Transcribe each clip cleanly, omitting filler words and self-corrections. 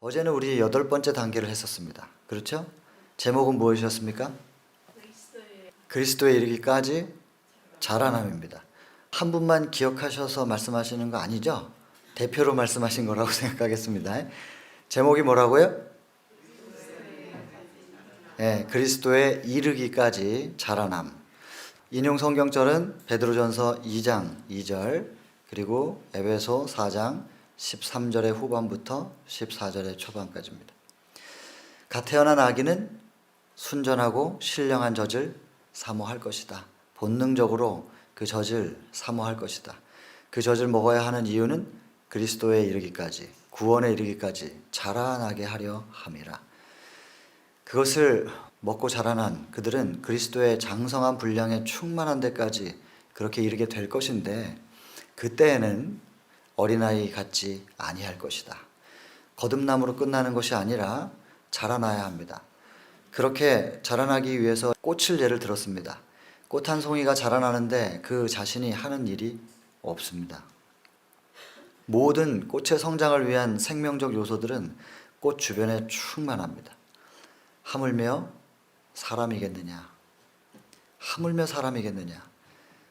어제는 우리 8번째 단계를 했었습니다. 그렇죠? 제목은 무엇이었습니까? 그리스도에 이르기까지 자라남입니다. 한 분만 기억하셔서 말씀하시는 거 아니죠? 대표로 말씀하신 거라고 생각하겠습니다. 제목이 뭐라고요? 네, 그리스도에 이르기까지 자라남. 인용 성경절은 베드로전서 2장 2절 그리고 에베소 4장 13절의 후반부터 14절의 초반까지입니다. 갓 태어난 아기는 순전하고 신령한 젖을 사모할 것이다. 본능적으로 그 젖을 사모할 것이다. 그 젖을 먹어야 하는 이유는 그리스도에 이르기까지, 구원에 이르기까지 자라나게 하려 함이라. 그것을 먹고 자라난 그들은 그리스도의 장성한 분량에 충만한 데까지 그렇게 이르게 될 것인데, 그때에는 어린아이 같지 아니할 것이다. 거듭남으로 끝나는 것이 아니라 자라나야 합니다. 그렇게 자라나기 위해서 꽃을 예를 들었습니다. 꽃 한 송이가 자라나는데 그 자신이 하는 일이 없습니다. 모든 꽃의 성장을 위한 생명적 요소들은 꽃 주변에 충만합니다. 하물며 사람이겠느냐? 하물며 사람이겠느냐?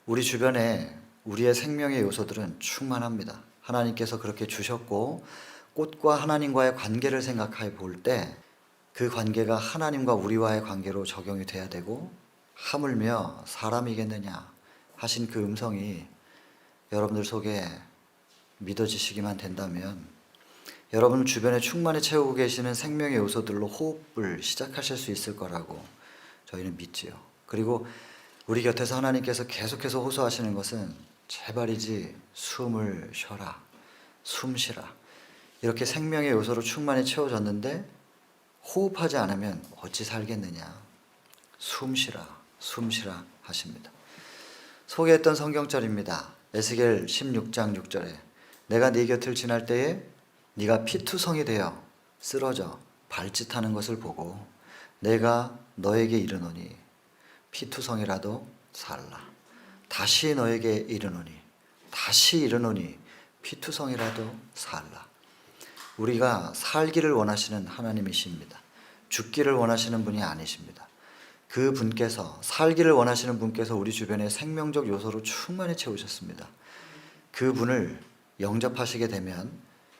우리 주변에 우리의 생명의 요소들은 충만합니다. 하나님께서 그렇게 주셨고, 꽃과 하나님과의 관계를 생각해 볼 때 그 관계가 하나님과 우리와의 관계로 적용이 돼야 되고, 하물며 사람이겠느냐 하신 그 음성이 여러분들 속에 믿어지시기만 된다면, 여러분 주변에 충만히 채우고 계시는 생명의 요소들로 호흡을 시작하실 수 있을 거라고 저희는 믿지요. 그리고 우리 곁에서 하나님께서 계속해서 호소하시는 것은 제발이지 숨을 쉬어라, 숨 쉬라. 이렇게 생명의 요소로 충만히 채워졌는데 호흡하지 않으면 어찌 살겠느냐. 숨 쉬라, 숨 쉬라 하십니다. 소개했던 성경절입니다. 에스겔 16장 6절에 내가 네 곁을 지날 때에 네가 피투성이 되어 쓰러져 발짓하는 것을 보고 내가 너에게 이르노니 피투성이라도 살라. 다시 너에게 이르노니, 다시 이르노니 피투성이라도 살라. 우리가 살기를 원하시는 하나님이십니다. 죽기를 원하시는 분이 아니십니다. 그 분께서, 살기를 원하시는 분께서 우리 주변에 생명적 요소로 충만히 채우셨습니다. 그 분을 영접하시게 되면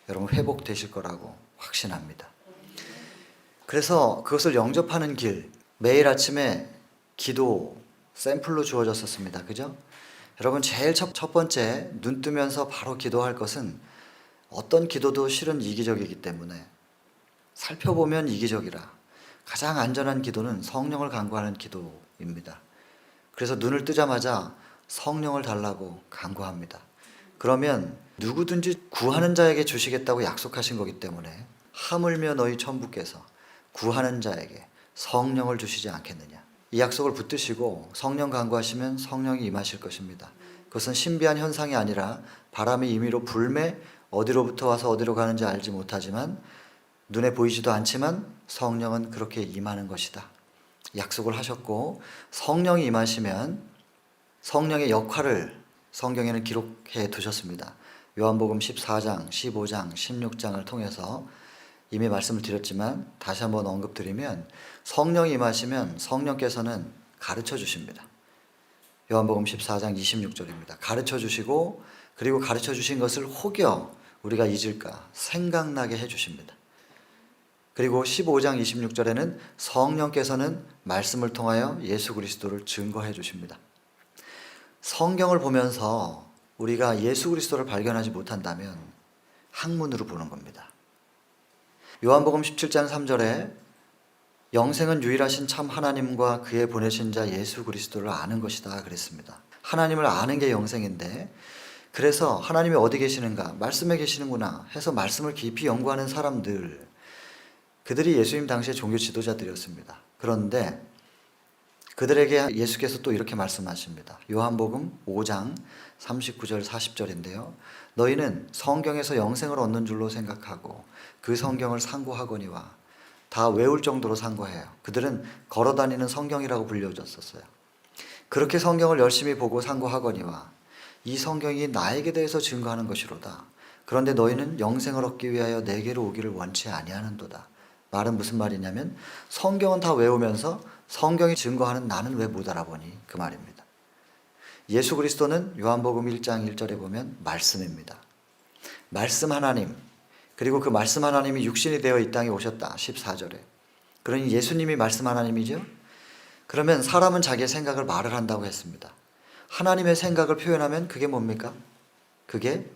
여러분 회복되실 거라고 확신합니다. 그래서 그것을 영접하는 길, 매일 아침에 기도 샘플로 주어졌었습니다. 그죠? 여러분 제일 첫 번째 눈 뜨면서 바로 기도할 것은, 어떤 기도도 실은 이기적이기 때문에 살펴보면 이기적이라 가장 안전한 기도는 성령을 간구하는 기도입니다. 그래서 눈을 뜨자마자 성령을 달라고 간구합니다. 그러면 누구든지 구하는 자에게 주시겠다고 약속하신 거기 때문에 하물며 너희 천부께서 구하는 자에게 성령을 주시지 않겠느냐. 이 약속을 붙드시고 성령 간구하시면 성령이 임하실 것입니다. 그것은 신비한 현상이 아니라 바람이 임의로 불매 어디로부터 와서 어디로 가는지 알지 못하지만 눈에 보이지도 않지만 성령은 그렇게 임하는 것이다. 약속을 하셨고, 성령이 임하시면 성령의 역할을 성경에는 기록해 두셨습니다. 요한복음 14장, 15장, 16장을 통해서 이미 말씀을 드렸지만 다시 한번 언급드리면, 성령이 임하시면 성령께서는 가르쳐 주십니다. 요한복음 14장 26절입니다. 가르쳐 주시고, 그리고 가르쳐 주신 것을 혹여 우리가 잊을까 생각나게 해주십니다. 그리고 15장 26절에는 성령께서는 말씀을 통하여 예수 그리스도를 증거해 주십니다. 성경을 보면서 우리가 예수 그리스도를 발견하지 못한다면 학문으로 보는 겁니다. 요한복음 17장 3절에 영생은 유일하신 참 하나님과 그의 보내신 자 예수 그리스도를 아는 것이다 그랬습니다. 하나님을 아는 게 영생인데, 그래서 하나님이 어디 계시는가, 말씀에 계시는구나 해서 말씀을 깊이 연구하는 사람들, 그들이 예수님 당시의 종교 지도자들이었습니다. 그런데 그들에게 예수께서 또 이렇게 말씀하십니다. 요한복음 5장 39절 40절인데요. 너희는 성경에서 영생을 얻는 줄로 생각하고 그 성경을 상고하거니와, 다 외울 정도로 상고해요. 그들은 걸어다니는 성경이라고 불려졌었어요. 그렇게 성경을 열심히 보고 상고하거니와 이 성경이 나에게 대해서 증거하는 것이로다. 그런데 너희는 영생을 얻기 위하여 내게로 오기를 원치 아니하는도다. 말은 무슨 말이냐면 성경은 다 외우면서 성경이 증거하는 나는 왜 못 알아보니 그 말입니다. 예수 그리스도는 요한복음 1장 1절에 보면 말씀입니다. 말씀 하나님, 그리고 그 말씀 하나님이 육신이 되어 이 땅에 오셨다 14절에. 그러니 예수님이 말씀 하나님이죠. 그러면 사람은 자기의 생각을 말을 한다고 했습니다. 하나님의 생각을 표현하면 그게 뭡니까? 그게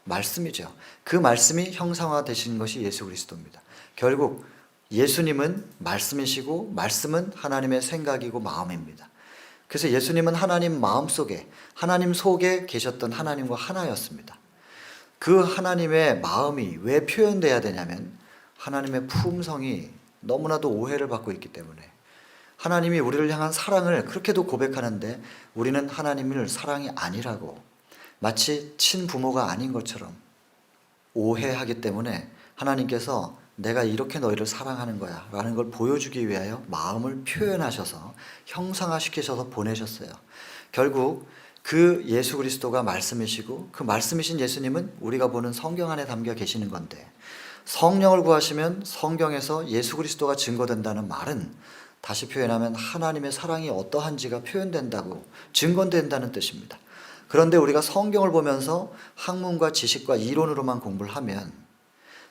말씀이죠. 그 말씀이 형상화되신 것이 예수 그리스도입니다. 결국 예수님은 말씀이시고 말씀은 하나님의 생각이고 마음입니다. 그래서 예수님은 하나님 마음속에, 하나님 속에 계셨던 하나님과 하나였습니다. 그 하나님의 마음이 왜 표현돼야 되냐면 하나님의 품성이 너무나도 오해를 받고 있기 때문에, 하나님이 우리를 향한 사랑을 그렇게도 고백하는데 우리는 하나님을 사랑이 아니라고, 마치 친부모가 아닌 것처럼 오해하기 때문에 하나님께서 내가 이렇게 너희를 사랑하는 거야 라는 걸 보여주기 위하여 마음을 표현하셔서 형상화시키셔서 보내셨어요. 결국 그 예수 그리스도가 말씀이시고 그 말씀이신 예수님은 우리가 보는 성경 안에 담겨 계시는 건데, 성령을 구하시면 성경에서 예수 그리스도가 증거된다는 말은 다시 표현하면 하나님의 사랑이 어떠한지가 표현된다고, 증거된다는 뜻입니다. 그런데 우리가 성경을 보면서 학문과 지식과 이론으로만 공부를 하면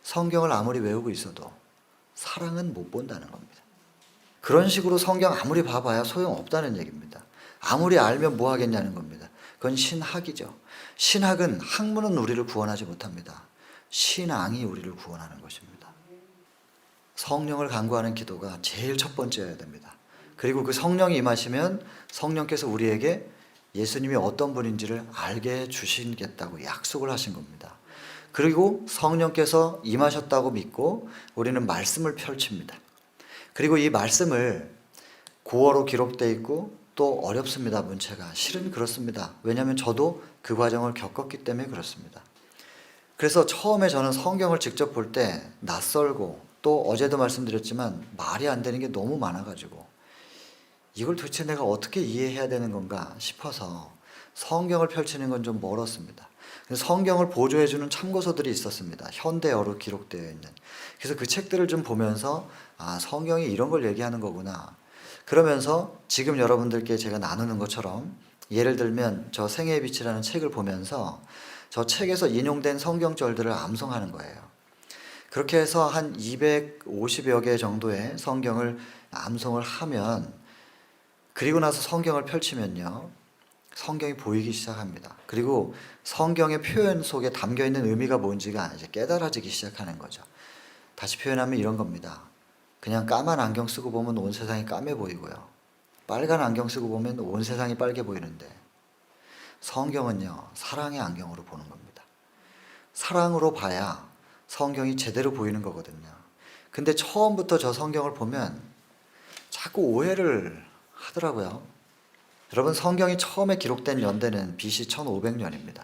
성경을 아무리 외우고 있어도 사랑은 못 본다는 겁니다. 그런 식으로 성경 아무리 봐봐야 소용없다는 얘기입니다. 아무리 알면 뭐 하겠냐는 겁니다. 그건 신학이죠. 신학은, 학문은 우리를 구원하지 못합니다. 신앙이 우리를 구원하는 것입니다. 성령을 간구하는 기도가 제일 첫 번째여야 됩니다. 그리고 그 성령이 임하시면 성령께서 우리에게 예수님이 어떤 분인지를 알게 해주시겠다고 약속을 하신 겁니다. 그리고 성령께서 임하셨다고 믿고 우리는 말씀을 펼칩니다. 그리고 이 말씀을 고어로 기록되어 있고 또 어렵습니다. 문체가 실은 그렇습니다. 왜냐하면 저도 그 과정을 겪었기 때문에 그렇습니다. 그래서 처음에 저는 성경을 직접 볼 때 낯설고, 또 어제도 말씀드렸지만 말이 안 되는 게 너무 많아가지고 이걸 도대체 내가 어떻게 이해해야 되는 건가 싶어서 성경을 펼치는 건 좀 멀었습니다. 성경을 보조해주는 참고서들이 있었습니다. 현대어로 기록되어 있는. 그래서 그 책들을 좀 보면서 성경이 이런 걸 얘기하는 거구나. 그러면서 지금 여러분들께 제가 나누는 것처럼, 예를 들면 저 생애의 빛이라는 책을 보면서 저 책에서 인용된 성경절들을 암송하는 거예요. 그렇게 해서 한 250여 개 정도의 성경을 암송을 하면, 그리고 나서 성경을 펼치면요, 성경이 보이기 시작합니다. 그리고 성경의 표현 속에 담겨있는 의미가 뭔지가 이제 깨달아지기 시작하는 거죠. 다시 표현하면 이런 겁니다. 그냥 까만 안경 쓰고 보면 온 세상이 까매 보이고요, 빨간 안경 쓰고 보면 온 세상이 빨개 보이는데, 성경은요, 사랑의 안경으로 보는 겁니다. 사랑으로 봐야 성경이 제대로 보이는 거거든요. 근데 처음부터 저 성경을 보면 자꾸 오해를 하더라고요. 여러분, 성경이 처음에 기록된 연대는 BC 1500년입니다.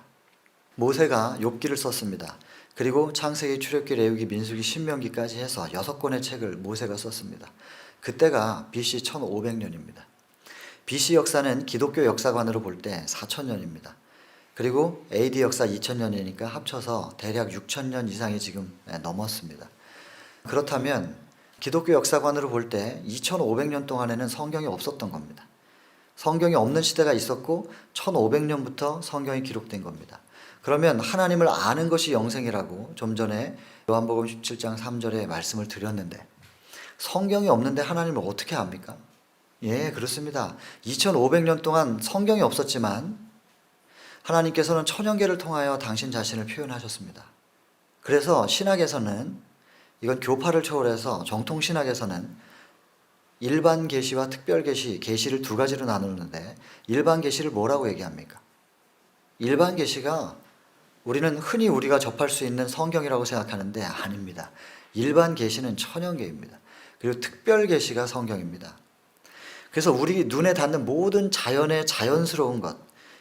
모세가 욥기를 썼습니다. 그리고 창세기, 출애굽기, 레위기, 민수기, 신명기까지 해서 6권의 책을 모세가 썼습니다. 그때가 BC 1500년입니다. BC 역사는 기독교 역사관으로 볼 때 4000년입니다. 그리고 AD 역사 2000년이니까 합쳐서 대략 6000년 이상이 지금 넘었습니다. 그렇다면 기독교 역사관으로 볼 때 2500년 동안에는 성경이 없었던 겁니다. 성경이 없는 시대가 있었고 1500년부터 성경이 기록된 겁니다. 그러면 하나님을 아는 것이 영생이라고 좀 전에 요한복음 17장 3절에 말씀을 드렸는데, 성경이 없는데 하나님을 어떻게 압니까? 예, 그렇습니다. 2500년 동안 성경이 없었지만 하나님께서는 천연계를 통하여 당신 자신을 표현하셨습니다. 그래서 신학에서는, 이건 교파를 초월해서 정통 신학에서는 일반 계시와 특별 계시, 계시를 두 가지로 나누는데, 일반 계시를 뭐라고 얘기합니까? 일반 계시가 우리는 흔히 우리가 접할 수 있는 성경이라고 생각하는데 아닙니다. 일반 계시는 천연계입니다. 그리고 특별 계시가 성경입니다. 그래서 우리 눈에 닿는 모든 자연의 자연스러운 것,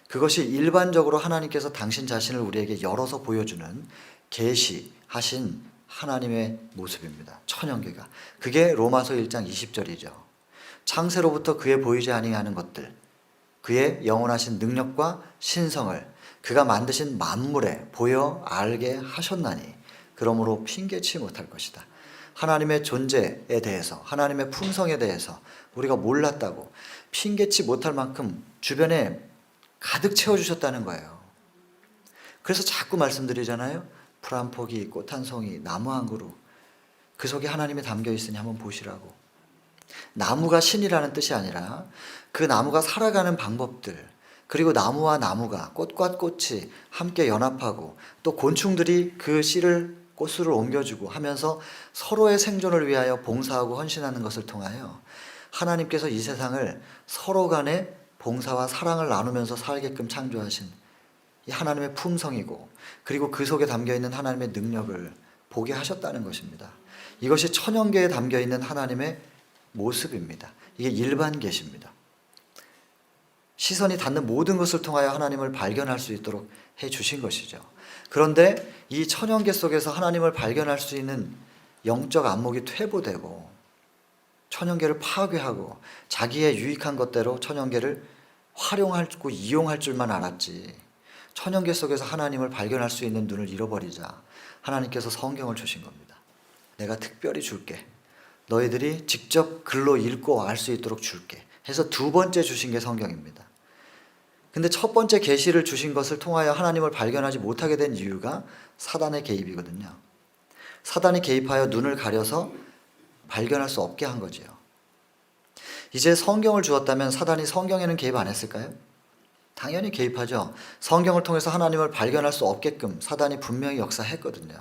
그것이 일반적으로 하나님께서 당신 자신을 우리에게 열어서 보여주는 계시하신 하나님의 모습입니다. 천연계가. 그게 로마서 1장 20절이죠. 창세로부터 그의 보이지 아니하는 것들, 그의 영원하신 능력과 신성을, 그가 만드신 만물에 보여 알게 하셨나니 그러므로 핑계치 못할 것이다. 하나님의 존재에 대해서, 하나님의 품성에 대해서 우리가 몰랐다고 핑계치 못할 만큼 주변에 가득 채워주셨다는 거예요. 그래서 자꾸 말씀드리잖아요. 풀 한 포기, 꽃 한 송이, 나무 한 그루, 그 속에 하나님이 담겨 있으니 한번 보시라고. 나무가 신이라는 뜻이 아니라 그 나무가 살아가는 방법들, 그리고 나무와 나무가, 꽃과 꽃이 함께 연합하고 또 곤충들이 그 씨를 꽃술을 옮겨주고 하면서 서로의 생존을 위하여 봉사하고 헌신하는 것을 통하여 하나님께서 이 세상을 서로 간에 봉사와 사랑을 나누면서 살게끔 창조하신 이 하나님의 품성이고, 그리고 그 속에 담겨있는 하나님의 능력을 보게 하셨다는 것입니다. 이것이 천연계에 담겨있는 하나님의 모습입니다. 이게 일반 계시입니다. 시선이 닿는 모든 것을 통하여 하나님을 발견할 수 있도록 해주신 것이죠. 그런데 이 천연계 속에서 하나님을 발견할 수 있는 영적 안목이 퇴보되고 천연계를 파괴하고 자기의 유익한 것대로 천연계를 활용하고 이용할 줄만 알았지, 천연계 속에서 하나님을 발견할 수 있는 눈을 잃어버리자 하나님께서 성경을 주신 겁니다. 내가 특별히 줄게. 너희들이 직접 글로 읽고 알 수 있도록 줄게 해서 두 번째 주신 게 성경입니다. 근데 첫 번째 계시를 주신 것을 통하여 하나님을 발견하지 못하게 된 이유가 사단의 개입이거든요. 사단이 개입하여 눈을 가려서 발견할 수 없게 한 거지요. 이제 성경을 주었다면 사단이 성경에는 개입 안 했을까요? 당연히 개입하죠. 성경을 통해서 하나님을 발견할 수 없게끔 사단이 분명히 역사했거든요.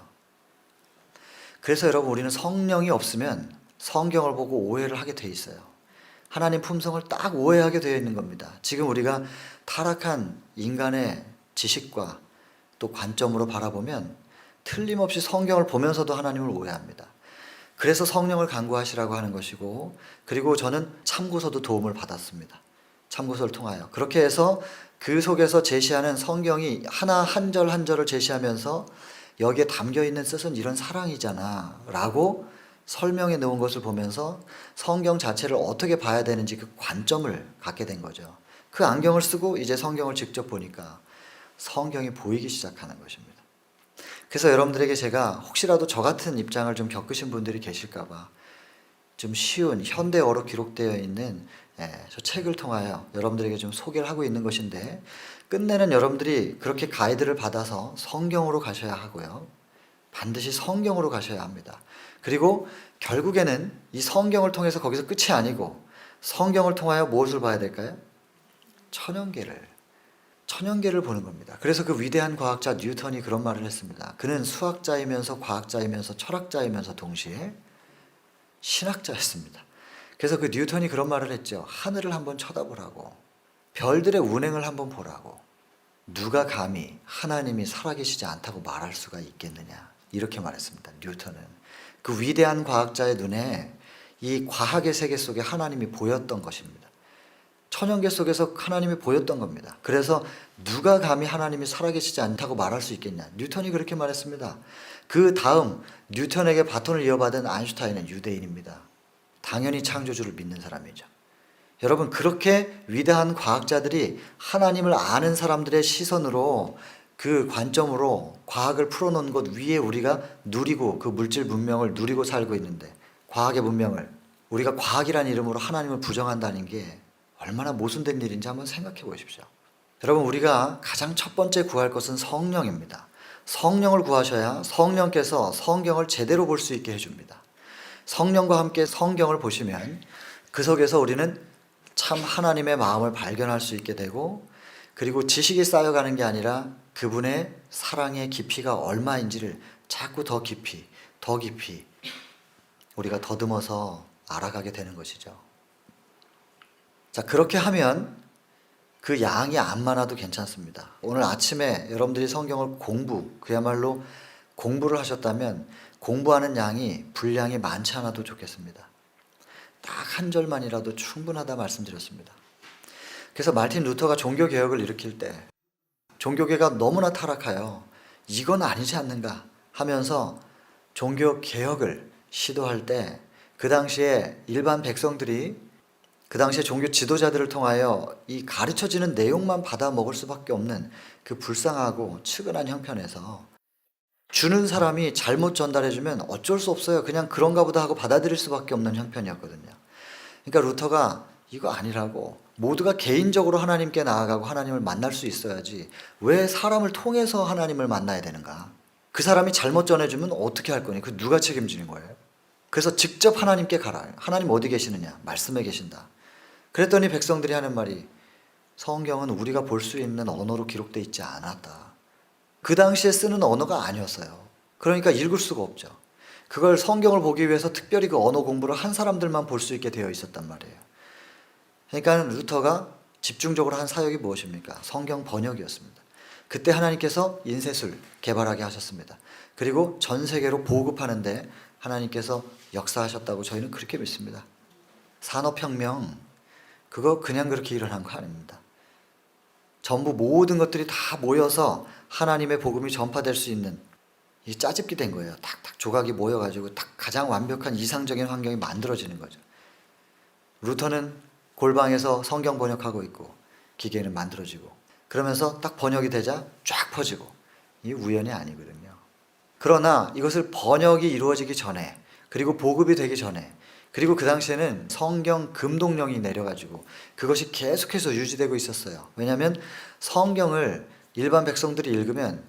그래서 여러분, 우리는 성령이 없으면 성경을 보고 오해를 하게 돼 있어요. 하나님 품성을 딱 오해하게 되어 있는 겁니다. 지금 우리가 타락한 인간의 지식과 또 관점으로 바라보면 틀림없이 성경을 보면서도 하나님을 오해합니다. 그래서 성령을 간구하시라고 하는 것이고, 그리고 저는 참고서도 도움을 받았습니다. 참고서를 통하여 그렇게 해서 그 속에서 제시하는 성경이 하나 한 절 한 절을 제시하면서 여기에 담겨있는 뜻은 이런 사랑이잖아 라고 설명해 놓은 것을 보면서 성경 자체를 어떻게 봐야 되는지 그 관점을 갖게 된 거죠. 그 안경을 쓰고 이제 성경을 직접 보니까 성경이 보이기 시작하는 것입니다. 그래서 여러분들에게 제가 혹시라도 저 같은 입장을 좀 겪으신 분들이 계실까 봐 좀 쉬운 현대어로 기록되어 있는 저 책을 통하여 여러분들에게 좀 소개를 하고 있는 것인데, 끝내는 여러분들이 그렇게 가이드를 받아서 성경으로 가셔야 하고요. 반드시 성경으로 가셔야 합니다. 그리고 결국에는 이 성경을 통해서 거기서 끝이 아니고 성경을 통하여 무엇을 봐야 될까요? 천연계를 보는 겁니다. 그래서 그 위대한 과학자 뉴턴이 그런 말을 했습니다. 그는 수학자이면서 과학자이면서 철학자이면서 동시에 신학자였습니다. 그래서 그 뉴턴이 그런 말을 했죠. 하늘을 한번 쳐다보라고, 별들의 운행을 한번 보라고, 누가 감히 하나님이 살아계시지 않다고 말할 수가 있겠느냐, 이렇게 말했습니다. 뉴턴은 그 위대한 과학자의 눈에 이 과학의 세계 속에 하나님이 보였던 것입니다. 천연계 속에서 하나님이 보였던 겁니다. 그래서 누가 감히 하나님이 살아계시지 않다고 말할 수 있겠냐, 뉴턴이 그렇게 말했습니다. 그 다음 뉴턴에게 바톤을 이어받은 아인슈타인은 유대인입니다. 당연히 창조주를 믿는 사람이죠. 여러분, 그렇게 위대한 과학자들이 하나님을 아는 사람들의 시선으로, 그 관점으로 과학을 풀어놓은 것 위에 우리가 누리고, 그 물질 문명을 누리고 살고 있는데, 과학의 문명을 우리가 과학이라는 이름으로 하나님을 부정한다는 게 얼마나 모순된 일인지 한번 생각해 보십시오. 여러분, 우리가 가장 첫 번째 구할 것은 성령입니다. 성령을 구하셔야 성령께서 성경을 제대로 볼 수 있게 해줍니다. 성령과 함께 성경을 보시면 그 속에서 우리는 참 하나님의 마음을 발견할 수 있게 되고, 그리고 지식이 쌓여가는 게 아니라 그분의 사랑의 깊이가 얼마인지를 자꾸 더 깊이 우리가 더듬어서 알아가게 되는 것이죠. 자, 그렇게 하면 그 양이 안 많아도 괜찮습니다. 오늘 아침에 여러분들이 성경을 그야말로 공부를 하셨다면 공부하는 양이 분량이 많지 않아도 좋겠습니다. 딱 한 절만이라도 충분하다 말씀드렸습니다. 그래서 마르틴 루터가 종교개혁을 일으킬 때 종교계가 너무나 타락하여 이건 아니지 않는가 하면서 종교개혁을 시도할 때 그 당시에 일반 백성들이 그 당시에 종교 지도자들을 통하여 이 가르쳐지는 내용만 받아 먹을 수밖에 없는 그 불쌍하고 측은한 형편에서 주는 사람이 잘못 전달해주면 어쩔 수 없어요. 그냥 그런가 보다 하고 받아들일 수밖에 없는 형편이었거든요. 그러니까 루터가 이거 아니라고, 모두가 개인적으로 하나님께 나아가고 하나님을 만날 수 있어야지 왜 사람을 통해서 하나님을 만나야 되는가? 그 사람이 잘못 전해주면 어떻게 할 거니? 그 누가 책임지는 거예요? 그래서 직접 하나님께 가라. 하나님 어디 계시느냐? 말씀에 계신다. 그랬더니 백성들이 하는 말이, 성경은 우리가 볼 수 있는 언어로 기록되어 있지 않았다. 그 당시에 쓰는 언어가 아니었어요. 그러니까 읽을 수가 없죠. 그걸 성경을 보기 위해서 특별히 그 언어 공부를 한 사람들만 볼 수 있게 되어 있었단 말이에요. 그러니까 루터가 집중적으로 한 사역이 무엇입니까? 성경 번역이었습니다. 그때 하나님께서 인쇄술 개발하게 하셨습니다. 그리고 전 세계로 보급하는데 하나님께서 역사하셨다고 저희는 그렇게 믿습니다. 산업혁명, 그거 그냥 그렇게 일어난 거 아닙니다. 전부 모든 것들이 다 모여서 하나님의 복음이 전파될 수 있는 이 짜집기 된 거예요. 탁탁 조각이 모여가지고 딱 가장 완벽한 이상적인 환경이 만들어지는 거죠. 루터는 골방에서 성경 번역하고 있고 기계는 만들어지고, 그러면서 딱 번역이 되자 쫙 퍼지고. 이 우연이 아니거든요. 그러나 이것을 번역이 이루어지기 전에, 그리고 보급이 되기 전에, 그리고 그 당시에는 성경 금동령이 내려가지고 그것이 계속해서 유지되고 있었어요. 왜냐하면 성경을 일반 백성들이 읽으면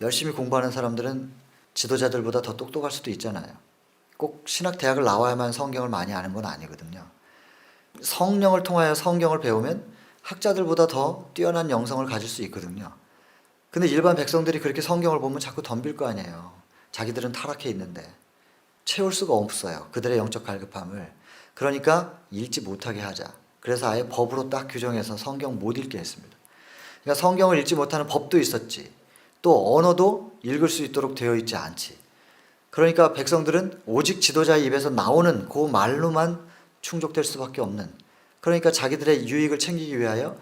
열심히 공부하는 사람들은 지도자들보다 더 똑똑할 수도 있잖아요. 꼭 신학대학을 나와야만 성경을 많이 아는 건 아니거든요. 성령을 통하여 성경을 배우면 학자들보다 더 뛰어난 영성을 가질 수 있거든요. 근데 일반 백성들이 그렇게 성경을 보면 자꾸 덤빌 거 아니에요. 자기들은 타락해 있는데 채울 수가 없어요. 그들의 영적 갈급함을. 그러니까 읽지 못하게 하자. 그래서 아예 법으로 딱 규정해서 성경 못 읽게 했습니다. 그러니까 성경을 읽지 못하는 법도 있었지, 또 언어도 읽을 수 있도록 되어 있지 않지. 그러니까 백성들은 오직 지도자의 입에서 나오는 그 말로만 충족될 수밖에 없는, 그러니까 자기들의 유익을 챙기기 위하여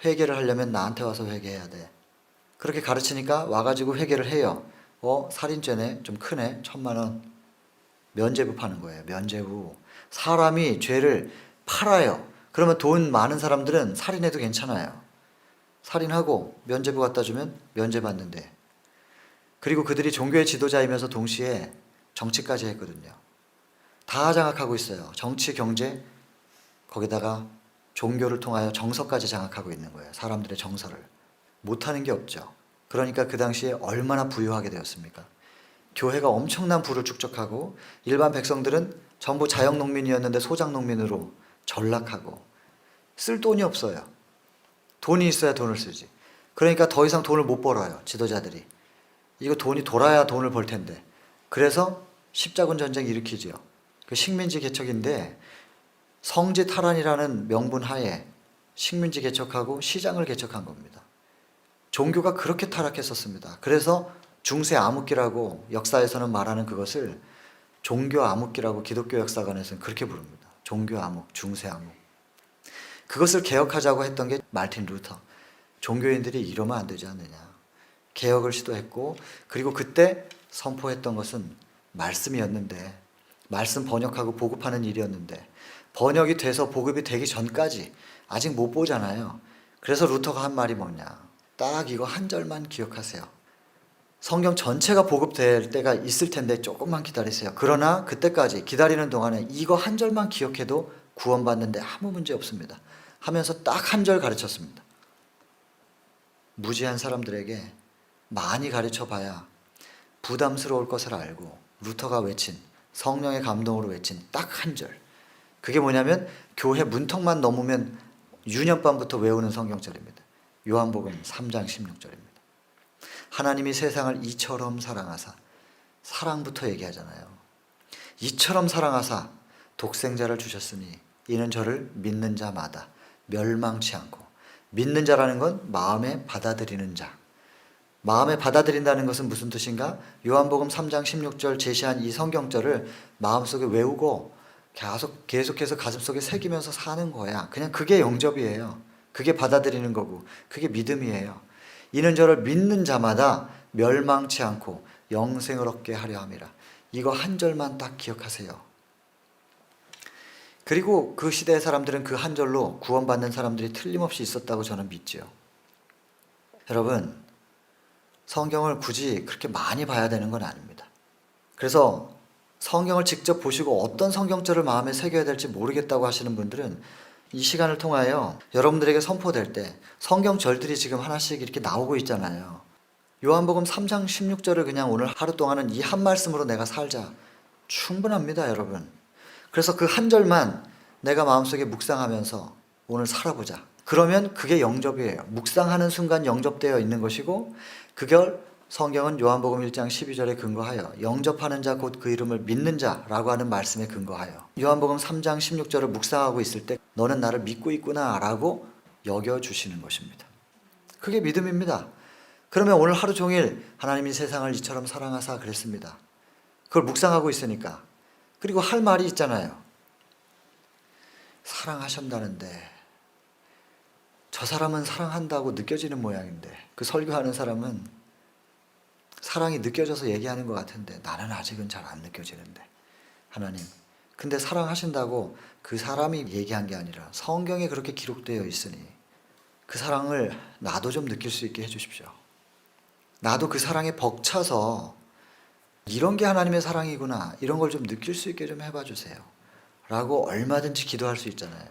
회개를 하려면 나한테 와서 회개해야 돼. 그렇게 가르치니까 와가지고 회개를 해요. 살인죄네, 좀 크네, 1,000,000원. 면죄부 파는 거예요. 면죄부. 사람이 죄를 팔아요. 그러면 돈 많은 사람들은 살인해도 괜찮아요. 살인하고 면죄부 갖다 주면 면죄 받는데. 그리고 그들이 종교의 지도자이면서 동시에 정치까지 했거든요. 다 장악하고 있어요. 정치, 경제, 거기다가 종교를 통하여 정서까지 장악하고 있는 거예요. 사람들의 정서를. 못하는 게 없죠. 그러니까 그 당시에 얼마나 부유하게 되었습니까? 교회가 엄청난 부를 축적하고 일반 백성들은 전부 자영농민이었는데 소작농민으로 전락하고, 쓸 돈이 없어요. 돈이 있어야 돈을 쓰지. 그러니까 더 이상 돈을 못 벌어요. 지도자들이. 이거 돈이 돌아야 돈을 벌 텐데. 그래서 십자군 전쟁 일으키죠. 그 식민지 개척인데 성지 탈환이라는 명분 하에 식민지 개척하고 시장을 개척한 겁니다. 종교가 그렇게 타락했었습니다. 그래서 중세 암흑기라고 역사에서는 말하는 그것을 종교 암흑기라고 기독교 역사관에서는 그렇게 부릅니다. 종교 암흑, 중세 암흑. 그것을 개혁하자고 했던 게 마르틴 루터. 종교인들이 이러면 안 되지 않느냐. 개혁을 시도했고, 그리고 그때 선포했던 것은 말씀이었는데, 말씀 번역하고 보급하는 일이었는데, 번역이 돼서 보급이 되기 전까지 아직 못 보잖아요. 그래서 루터가 한 말이 뭐냐. 딱 이거 한 절만 기억하세요. 성경 전체가 보급될 때가 있을 텐데 조금만 기다리세요. 그러나 그때까지 기다리는 동안에 이거 한 절만 기억해도 구원받는데 아무 문제 없습니다. 하면서 딱 한 절 가르쳤습니다. 무지한 사람들에게 많이 가르쳐 봐야 부담스러울 것을 알고 루터가 외친, 성령의 감동으로 외친 딱 한 절. 그게 뭐냐면 교회 문턱만 넘으면 유년반부터 외우는 성경절입니다. 요한복음 3장 16절입니다. 하나님이 세상을 이처럼 사랑하사, 사랑부터 얘기하잖아요. 이처럼 사랑하사 독생자를 주셨으니 이는 저를 믿는 자마다 멸망치 않고, 믿는 자라는 건 마음에 받아들이는 자. 마음에 받아들인다는 것은 무슨 뜻인가? 요한복음 3장 16절 제시한 이 성경절을 마음속에 외우고 계속해서 가슴속에 새기면서 사는 거야. 그냥 그게 영접이에요. 그게 받아들이는 거고, 그게 믿음이에요. 이는 저를 믿는 자마다 멸망치 않고 영생을 얻게 하려 함이라. 이거 한 절만 딱 기억하세요. 그리고 그 시대의 사람들은 그 한 절로 구원받는 사람들이 틀림없이 있었다고 저는 믿지요. 여러분, 성경을 굳이 그렇게 많이 봐야 되는 건 아닙니다. 그래서 성경을 직접 보시고 어떤 성경절을 마음에 새겨야 될지 모르겠다고 하시는 분들은 이 시간을 통하여 여러분들에게 선포될 때 성경절들이 지금 하나씩 이렇게 나오고 있잖아요. 요한복음 3장 16절을 그냥 오늘 하루 동안은 이 한 말씀으로 내가 살자. 충분합니다, 여러분. 그래서 그 한 절만 내가 마음속에 묵상하면서 오늘 살아보자. 그러면 그게 영접이에요. 묵상하는 순간 영접되어 있는 것이고, 그걸 성경은 요한복음 1장 12절에 근거하여 영접하는 자 곧 그 이름을 믿는 자라고 하는 말씀에 근거하여 요한복음 3장 16절을 묵상하고 있을 때 너는 나를 믿고 있구나 라고 여겨주시는 것입니다. 그게 믿음입니다. 그러면 오늘 하루 종일 하나님이 세상을 이처럼 사랑하사 그랬습니다. 그걸 묵상하고 있으니까. 그리고 할 말이 있잖아요. 사랑하신다는데 저 사람은 사랑한다고 느껴지는 모양인데 그 설교하는 사람은 사랑이 느껴져서 얘기하는 것 같은데 나는 아직은 잘 안 느껴지는데 하나님, 근데 사랑하신다고 그 사람이 얘기한 게 아니라 성경에 그렇게 기록되어 있으니 그 사랑을 나도 좀 느낄 수 있게 해주십시오. 나도 그 사랑에 벅차서 이런 게 하나님의 사랑이구나, 이런 걸 좀 느낄 수 있게 좀 해봐 주세요 라고 얼마든지 기도할 수 있잖아요.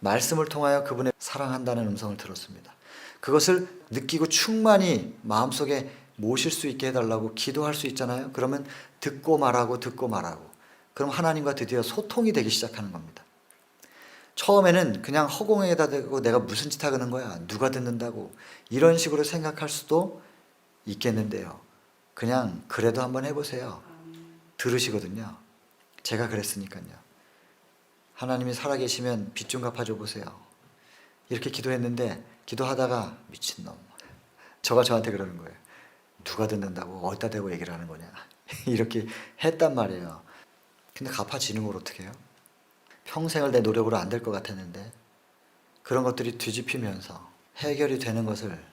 말씀을 통하여 그분의 사랑한다는 음성을 들었습니다. 그것을 느끼고 충만히 마음속에 모실 수 있게 해달라고 기도할 수 있잖아요. 그러면 듣고 말하고 듣고 말하고, 그럼 하나님과 드디어 소통이 되기 시작하는 겁니다. 처음에는 그냥 허공에다 대고 내가 무슨 짓 하는 거야, 누가 듣는다고, 이런 식으로 생각할 수도 있겠는데요. 그냥 그래도 한번 해보세요. 들으시거든요. 제가 그랬으니까요. 하나님이 살아계시면 빚 좀 갚아줘 보세요. 이렇게 기도했는데 기도하다가 미친놈, 저가 저한테 그러는 거예요. 누가 듣는다고 어디다 대고 얘기를 하는 거냐 이렇게 했단 말이에요. 근데 갚아지는 걸 어떻게 해요? 평생을 내 노력으로 안 될 것 같았는데 그런 것들이 뒤집히면서 해결이 되는 것을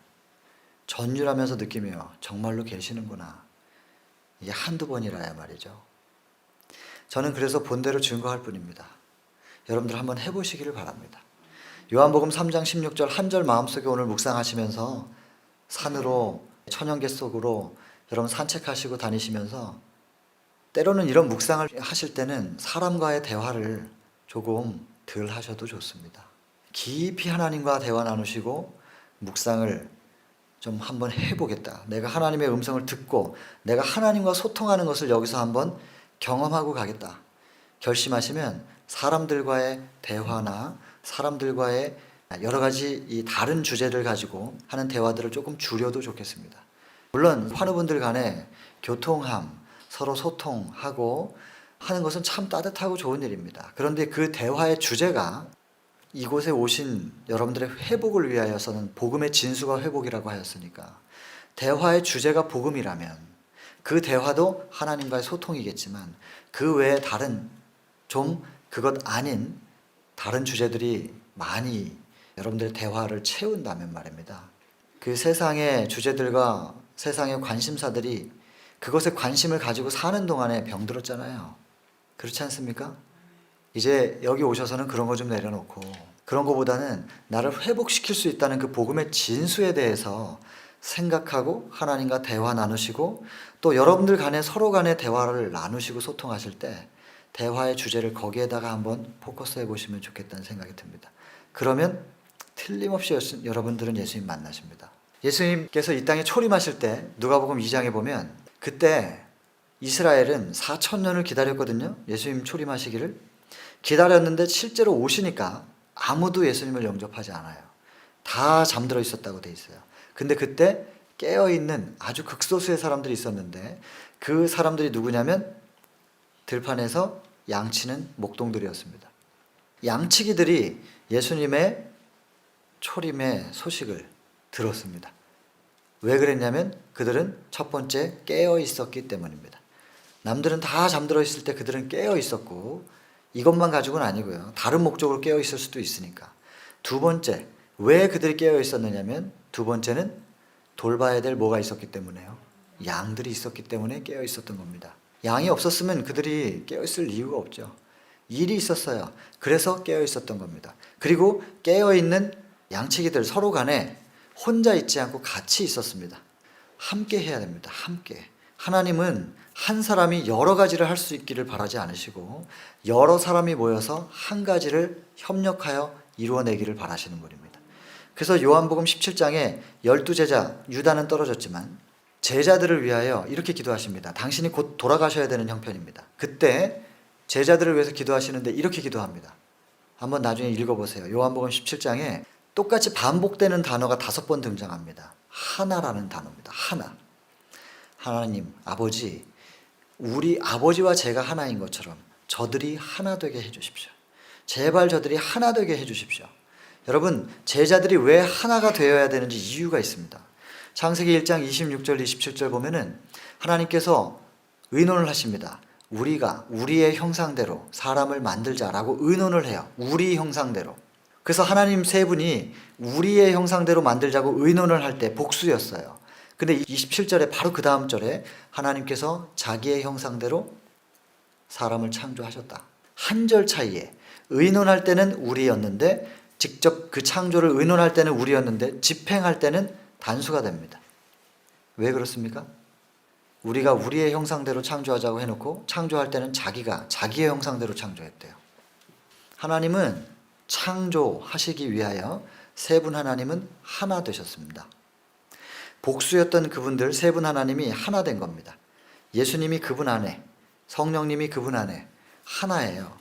전율하면서 느끼며 정말로 계시는구나. 이게 한두 번이라야 말이죠. 저는 그래서 본대로 증거할 뿐입니다. 여러분들 한번 해보시기를 바랍니다. 요한복음 3장 16절 한 절 마음속에 오늘 묵상하시면서 산으로 천연계 속으로 여러분 산책하시고 다니시면서 때로는 이런 묵상을 하실 때는 사람과의 대화를 조금 덜 하셔도 좋습니다. 깊이 하나님과 대화 나누시고 묵상을 좀 한번 해보겠다. 내가 하나님의 음성을 듣고 내가 하나님과 소통하는 것을 여기서 한번 경험하고 가겠다. 결심하시면 사람들과의 대화나 사람들과의 여러 가지 이 다른 주제를 가지고 하는 대화들을 조금 줄여도 좋겠습니다. 물론 환우분들 간에 교통함, 서로 소통하고 하는 것은 참 따뜻하고 좋은 일입니다. 그런데 그 대화의 주제가 이곳에 오신 여러분들의 회복을 위하여서는 복음의 진수가 회복이라고 하였으니까 대화의 주제가 복음이라면 그 대화도 하나님과의 소통이겠지만 그 외에 다른 좀 그것 아닌 다른 주제들이 많이 여러분들의 대화를 채운다면 말입니다. 그 세상의 주제들과 세상의 관심사들이 그것에 관심을 가지고 사는 동안에 병들었잖아요. 그렇지 않습니까? 이제 여기 오셔서는 그런 거 좀 내려놓고 그런 거보다는 나를 회복시킬 수 있다는 그 복음의 진수에 대해서 생각하고 하나님과 대화 나누시고 또 여러분들 간에 서로 간에 대화를 나누시고 소통하실 때 대화의 주제를 거기에다가 한번 포커스해 보시면 좋겠다는 생각이 듭니다. 그러면 틀림없이 여러분들은 예수님 만나십니다. 예수님께서 이 땅에 초림하실 때 누가복음 2장에 보면 그때 이스라엘은 4,000년을 기다렸거든요. 예수님 초림하시기를 기다렸는데 실제로 오시니까 아무도 예수님을 영접하지 않아요. 다 잠들어 있었다고 돼 있어요. 근데 그때 깨어있는 아주 극소수의 사람들이 있었는데 그 사람들이 누구냐면 들판에서 양치는 목동들이었습니다. 양치기들이 예수님의 초림의 소식을 들었습니다. 왜 그랬냐면 그들은 첫 번째 깨어 있었기 때문입니다. 남들은 다 잠들어 있을 때 그들은 깨어 있었고 이것만 가지고는 아니고요. 다른 목적으로 깨어 있을 수도 있으니까. 두 번째, 왜 그들이 깨어 있었느냐면 두 번째는 돌봐야 될 뭐가 있었기 때문에요. 양들이 있었기 때문에 깨어 있었던 겁니다. 양이 없었으면 그들이 깨어 있을 이유가 없죠. 일이 있었어요. 그래서 깨어 있었던 겁니다. 그리고 깨어 있는 양치기들 서로 간에 혼자 있지 않고 같이 있었습니다. 함께 해야 됩니다. 함께. 하나님은 한 사람이 여러 가지를 할 수 있기를 바라지 않으시고 여러 사람이 모여서 한 가지를 협력하여 이루어내기를 바라시는 분입니다. 그래서 요한복음 17장에 12제자 유다는 떨어졌지만 제자들을 위하여 이렇게 기도하십니다. 당신이 곧 돌아가셔야 되는 형편입니다. 그때 제자들을 위해서 기도하시는데 이렇게 기도합니다. 한번 나중에 읽어보세요. 요한복음 17장에 똑같이 반복되는 단어가 5번 등장합니다. 하나라는 단어입니다. 하나. 하나님, 아버지, 우리 아버지와 제가 하나인 것처럼 저들이 하나 되게 해주십시오. 제발 저들이 하나 되게 해주십시오. 여러분, 제자들이 왜 하나가 되어야 되는지 이유가 있습니다. 창세기 1장 26절 27절 보면은 하나님께서 의논을 하십니다. 우리가 우리의 형상대로 사람을 만들자라고 의논을 해요. 우리 형상대로. 그래서 하나님 세 분이 우리의 형상대로 만들자고 의논을 할 때 복수였어요. 근데 27절에 바로 그 다음 절에 하나님께서 자기의 형상대로 사람을 창조하셨다. 한 절 차이에 의논할 때는 우리였는데 직접 그 창조를 의논할 때는 우리였는데 집행할 때는 단수가 됩니다. 왜 그렇습니까? 우리가 우리의 형상대로 창조하자고 해놓고 창조할 때는 자기가 자기의 형상대로 창조했대요. 하나님은 창조하시기 위하여 세 분 하나님은 하나 되셨습니다. 복수였던 그분들 세 분 하나님이 하나 된 겁니다. 예수님이 그분 안에, 성령님이 그분 안에 하나예요.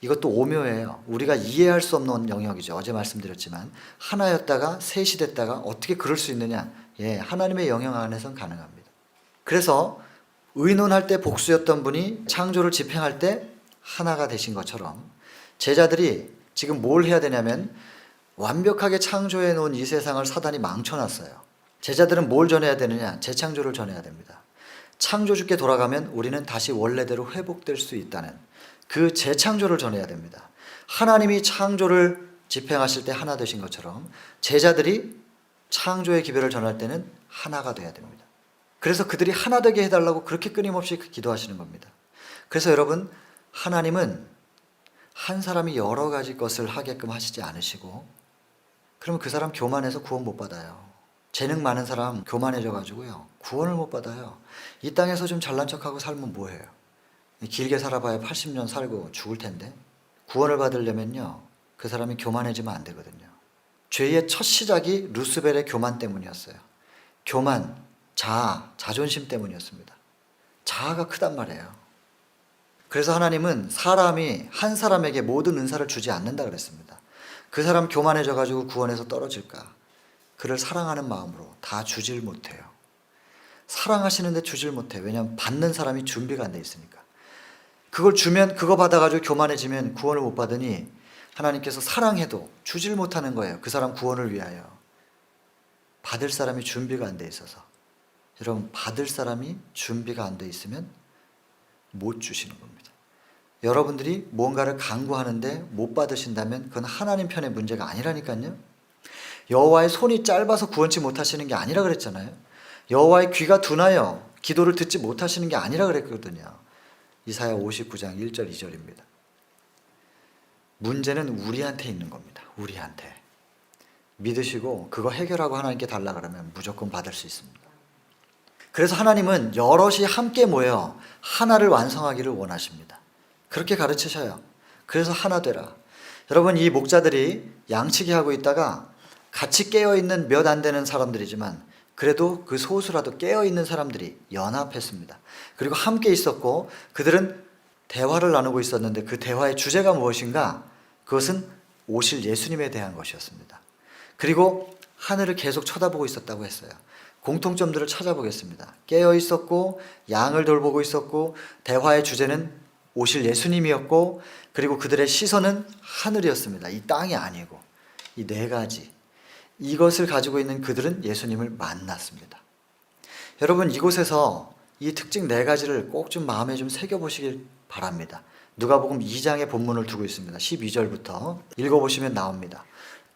이것도 오묘해요. 우리가 이해할 수 없는 영역이죠. 어제 말씀드렸지만 하나였다가 셋이 됐다가 어떻게 그럴 수 있느냐. 하나님의 영역 안에서는 가능합니다. 그래서 의논할 때 복수였던 분이 창조를 집행할 때 하나가 되신 것처럼 제자들이 지금 뭘 해야 되냐면 완벽하게 창조해 놓은 이 세상을 사단이 망쳐놨어요. 제자들은 뭘 전해야 되느냐? 재창조를 전해야 됩니다. 창조주께 돌아가면 우리는 다시 원래대로 회복될 수 있다는 그 재창조를 전해야 됩니다. 하나님이 창조를 집행하실 때 하나 되신 것처럼 제자들이 창조의 기별을 전할 때는 하나가 돼야 됩니다. 그래서 그들이 하나 되게 해달라고 그렇게 끊임없이 기도하시는 겁니다. 그래서 여러분, 하나님은 한 사람이 여러 가지 것을 하게끔 하시지 않으시고 그러면 그 사람 교만해서 구원 못 받아요. 재능 많은 사람 교만해져 가지고요 구원을 못 받아요. 이 땅에서 좀 잘난 척하고 살면 뭐해요? 길게 살아봐야 80년 살고 죽을 텐데 구원을 받으려면요 그 사람이 교만해지면 안 되거든요. 죄의 첫 시작이 루스벨의 교만 때문이었어요. 교만, 자아, 자존심 때문이었습니다. 자아가 크단 말이에요. 그래서 하나님은 사람이 한 사람에게 모든 은사를 주지 않는다 그랬습니다. 그 사람 교만해져 가지고 구원에서 떨어질까? 그를 사랑하는 마음으로 다 주질 못해요. 사랑하시는데 주질 못해. 왜냐하면 받는 사람이 준비가 안 돼 있으니까. 그걸 주면 그거 받아가지고 교만해지면 구원을 못 받으니 하나님께서 사랑해도 주질 못하는 거예요. 그 사람 구원을 위하여. 받을 사람이 준비가 안 돼 있어서. 여러분, 받을 사람이 준비가 안 돼 있으면 못 주시는 겁니다. 여러분들이 뭔가를 강구하는데 못 받으신다면 그건 하나님 편의 문제가 아니라니까요. 여호와의 손이 짧아서 구원치 못하시는 게 아니라 그랬잖아요. 여호와의 귀가 둔하여 기도를 듣지 못하시는 게 아니라 그랬거든요. 이사야 59장 1절 2절입니다. 문제는 우리한테 있는 겁니다. 우리한테. 믿으시고 그거 해결하고 하나님께 달라 그러면 무조건 받을 수 있습니다. 그래서 하나님은 여럿이 함께 모여 하나를 완성하기를 원하십니다. 그렇게 가르치셔요. 그래서 하나 되라. 여러분, 이 목자들이 양치기 하고 있다가 같이 깨어있는 몇 안 되는 사람들이지만 그래도 그 소수라도 깨어있는 사람들이 연합했습니다. 그리고 함께 있었고 그들은 대화를 나누고 있었는데 그 대화의 주제가 무엇인가? 그것은 오실 예수님에 대한 것이었습니다. 그리고 하늘을 계속 쳐다보고 있었다고 했어요. 공통점들을 찾아보겠습니다. 깨어있었고 양을 돌보고 있었고 대화의 주제는 오실 예수님이었고 그리고 그들의 시선은 하늘이었습니다. 이 땅이 아니고 이 네 가지 이것을 가지고 있는 그들은 예수님을 만났습니다. 여러분, 이곳에서 이 특징 네 가지를 꼭 좀 마음에 좀 새겨보시길 바랍니다. 누가복음 2장에 본문을 두고 있습니다. 12절부터 읽어보시면 나옵니다.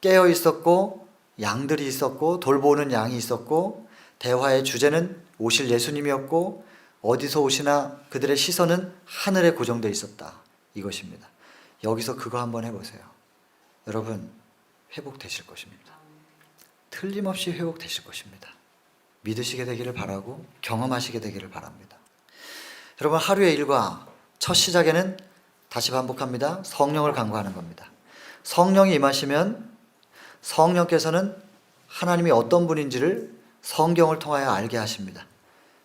깨어 있었고 양들이 있었고 돌보는 양이 있었고 대화의 주제는 오실 예수님이었고 어디서 오시나 그들의 시선은 하늘에 고정되어 있었다. 이것입니다. 여기서 그거 한번 해보세요. 여러분, 회복되실 것입니다. 틀림없이 회복되실 것입니다. 믿으시게 되기를 바라고 경험하시게 되기를 바랍니다. 여러분, 하루의 일과 첫 시작에는 다시 반복합니다. 성령을 간구하는 겁니다. 성령이 임하시면 성령께서는 하나님이 어떤 분인지를 성경을 통하여 알게 하십니다.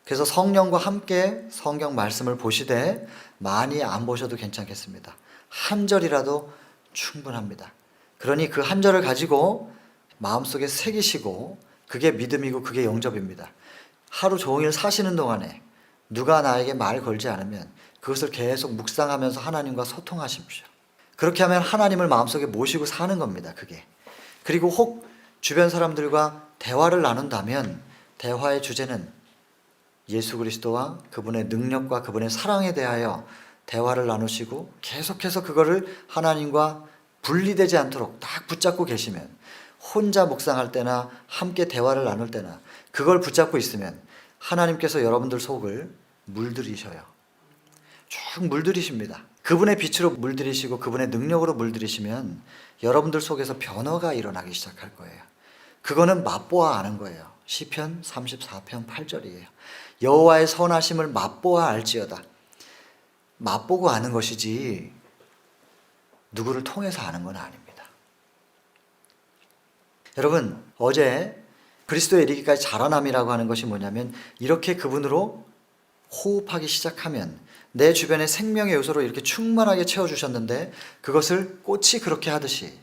그래서 성령과 함께 성경 말씀을 보시되 많이 안 보셔도 괜찮겠습니다. 한 절이라도 충분합니다. 그러니 그 한 절을 가지고 마음속에 새기시고 그게 믿음이고 그게 영접입니다. 하루 종일 사시는 동안에 누가 나에게 말 걸지 않으면 그것을 계속 묵상하면서 하나님과 소통하십시오. 그렇게 하면 하나님을 마음속에 모시고 사는 겁니다. 그게. 그리고 혹 주변 사람들과 대화를 나눈다면 대화의 주제는 예수 그리스도와 그분의 능력과 그분의 사랑에 대하여 대화를 나누시고 계속해서 그거를 하나님과 분리되지 않도록 딱 붙잡고 계시면 혼자 묵상할 때나 함께 대화를 나눌 때나 그걸 붙잡고 있으면 하나님께서 여러분들 속을 물들이셔요. 쭉 물들이십니다. 그분의 빛으로 물들이시고 그분의 능력으로 물들이시면 여러분들 속에서 변화가 일어나기 시작할 거예요. 그거는 맛보아 아는 거예요. 시편 34편 8절이에요. 여호와의 선하심을 맛보아 알지어다. 맛보고 아는 것이지 누구를 통해서 아는 건 아닙니다. 여러분, 어제 그리스도에 이르기까지 자라남이라고 하는 것이 뭐냐면 이렇게 그분으로 호흡하기 시작하면 내 주변의 생명의 요소로 이렇게 충만하게 채워주셨는데 그것을 꽃이 그렇게 하듯이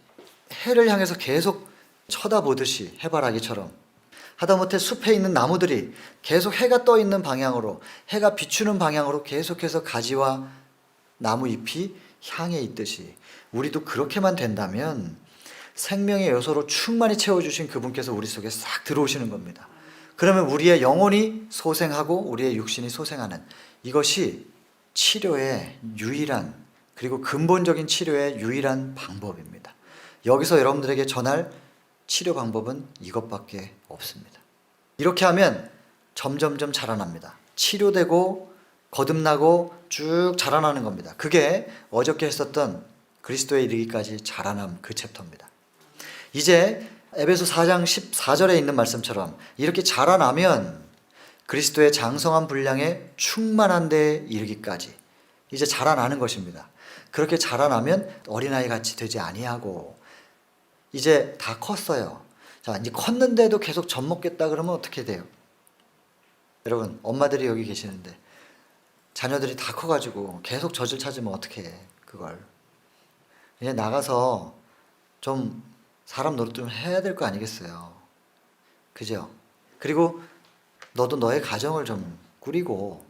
해를 향해서 계속 쳐다보듯이 해바라기처럼 하다못해 숲에 있는 나무들이 계속 해가 떠 있는 방향으로 해가 비추는 방향으로 계속해서 가지와 나무 잎이 향해 있듯이 우리도 그렇게만 된다면 생명의 요소로 충만히 채워주신 그분께서 우리 속에 싹 들어오시는 겁니다. 그러면 우리의 영혼이 소생하고 우리의 육신이 소생하는 이것이 치료의 유일한 그리고 근본적인 치료의 유일한 방법입니다. 여기서 여러분들에게 전할 치료 방법은 이것밖에 없습니다. 이렇게 하면 점점점 자라납니다. 치료되고 거듭나고 쭉 자라나는 겁니다. 그게 어저께 했었던 그리스도에 이르기까지 자라남 그 챕터입니다. 이제 에베소 4장 14절에 있는 말씀처럼 이렇게 자라나면 그리스도의 장성한 분량에 충만한 데에 이르기까지 이제 자라나는 것입니다. 그렇게 자라나면 어린아이 같이 되지 아니하고 이제 다 컸어요. 자, 이제 컸는데도 계속 젖 먹겠다 그러면 어떻게 돼요? 여러분, 엄마들이 여기 계시는데 자녀들이 다 커가지고 계속 젖을 찾으면 어떻게 해, 그걸. 이제 나가서 좀 사람 노릇 좀 해야 될 거 아니겠어요. 그죠? 그리고 너도 너의 가정을 좀 꾸리고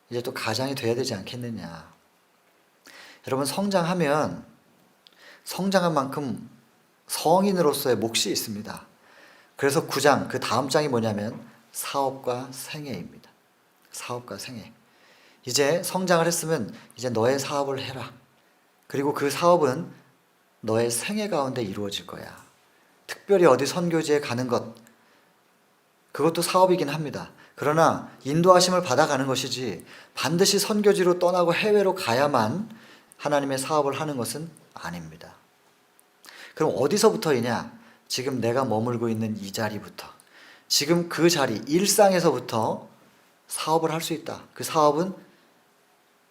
이제 또 가장이 돼야 되지 않겠느냐. 여러분, 성장하면 성장한 만큼 성인으로서의 몫이 있습니다. 그래서 9장 그 다음 장이 뭐냐면 사업과 생애입니다. 사업과 생애. 이제 성장을 했으면 이제 너의 사업을 해라. 그리고 그 사업은 너의 생애 가운데 이루어질 거야. 특별히 어디 선교지에 가는 것, 그것도 사업이긴 합니다. 그러나 인도하심을 받아가는 것이지 반드시 선교지로 떠나고 해외로 가야만 하나님의 사업을 하는 것은 아닙니다. 그럼 어디서부터이냐? 지금 내가 머물고 있는 이 자리부터, 지금 그 자리, 일상에서부터 사업을 할 수 있다. 그 사업은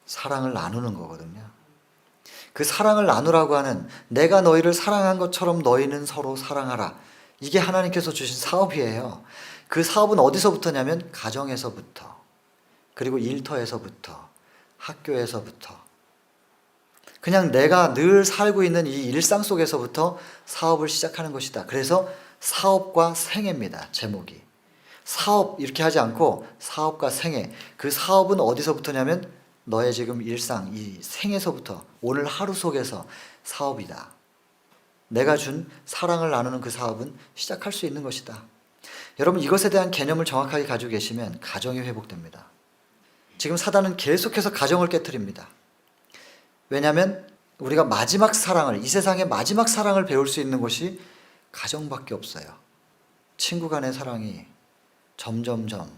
사랑을 나누는 거거든요. 그 사랑을 나누라고 하는 내가 너희를 사랑한 것처럼 너희는 서로 사랑하라. 이게 하나님께서 주신 사업이에요. 그 사업은 어디서부터냐면 가정에서부터, 그리고 일터에서부터, 학교에서부터. 그냥 내가 늘 살고 있는 이 일상 속에서부터 사업을 시작하는 것이다. 그래서 사업과 생애입니다. 제목이. 사업 이렇게 하지 않고 사업과 생애. 그 사업은 어디서부터냐면 너의 지금 일상, 이 생에서부터 오늘 하루 속에서 사업이다. 내가 준 사랑을 나누는 그 사업은 시작할 수 있는 것이다. 여러분, 이것에 대한 개념을 정확하게 가지고 계시면 가정이 회복됩니다. 지금 사단은 계속해서 가정을 깨트립니다. 왜냐하면 우리가 마지막 사랑을, 이 세상의 마지막 사랑을 배울 수 있는 곳이 가정밖에 없어요. 친구 간의 사랑이 점점점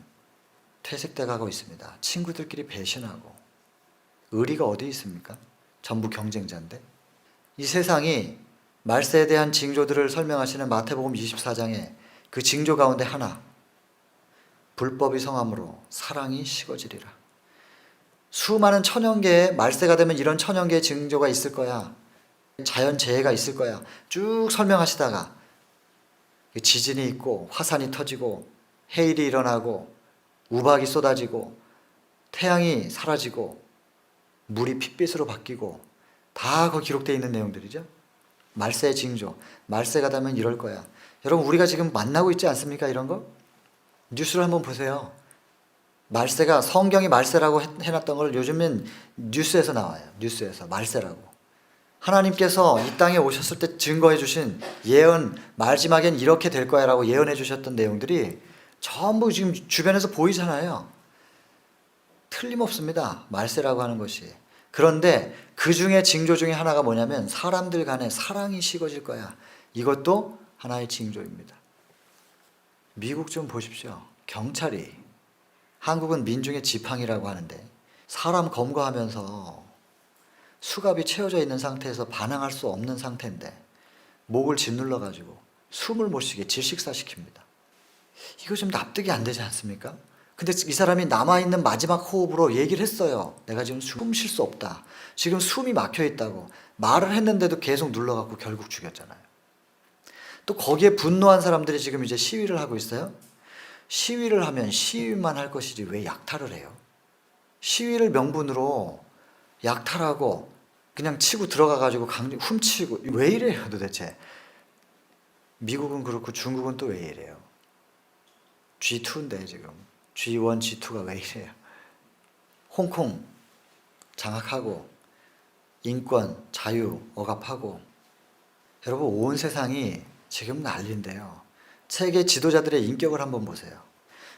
퇴색돼 가고 있습니다. 친구들끼리 배신하고. 의리가 어디 있습니까? 전부 경쟁자인데. 이 세상이 말세에 대한 징조들을 설명하시는 마태복음 24장에 그 징조 가운데 하나, 불법이 성함으로 사랑이 식어지리라. 수많은 천연 개의 말세가 되면 이런 천연 개의 징조가 있을 거야. 자연재해가 있을 거야. 쭉 설명하시다가 지진이 있고 화산이 터지고 해일이 일어나고 우박이 쏟아지고 태양이 사라지고 물이 핏빛으로 바뀌고 다 그 기록되어 있는 내용들이죠. 말세의 징조, 말세가 되면 이럴 거야. 여러분, 우리가 지금 만나고 있지 않습니까? 이런 거? 뉴스를 한번 보세요. 말세가, 성경이 말세라고 해놨던 걸 요즘엔 뉴스에서 나와요. 뉴스에서 말세라고. 하나님께서 이 땅에 오셨을 때 증거해 주신 예언, 마지막엔 이렇게 될 거야 라고 예언해 주셨던 내용들이 전부 지금 주변에서 보이잖아요. 틀림없습니다. 말세라고 하는 것이. 그런데 그 중에 징조 중에 하나가 뭐냐면 사람들 간에 사랑이 식어질 거야. 이것도 하나의 징조입니다. 미국 좀 보십시오. 경찰이, 한국은 민중의 지팡이라고 하는데 사람 검거하면서 수갑이 채워져 있는 상태에서 반항할 수 없는 상태인데 목을 짓눌러 가지고 숨을 못 쉬게 질식사시킵니다. 이거 좀 납득이 안 되지 않습니까? 근데 이 사람이 남아있는 마지막 호흡으로 얘기를 했어요. 내가 지금 숨 쉴 수 없다. 지금 숨이 막혀 있다고. 말을 했는데도 계속 눌러갖고 결국 죽였잖아요. 또 거기에 분노한 사람들이 지금 이제 시위를 하고 있어요. 시위를 하면 시위만 할 것이지 왜 약탈을 해요? 시위를 명분으로 약탈하고 그냥 치고 들어가가지고 훔치고 왜 이래요 도대체? 미국은 그렇고 중국은 또 왜 이래요? G2인데 지금 G1, G2가 왜 이래요? 홍콩 장악하고 인권, 자유 억압하고. 여러분, 온 세상이 지금 난리인데요. 세계 지도자들의 인격을 한번 보세요.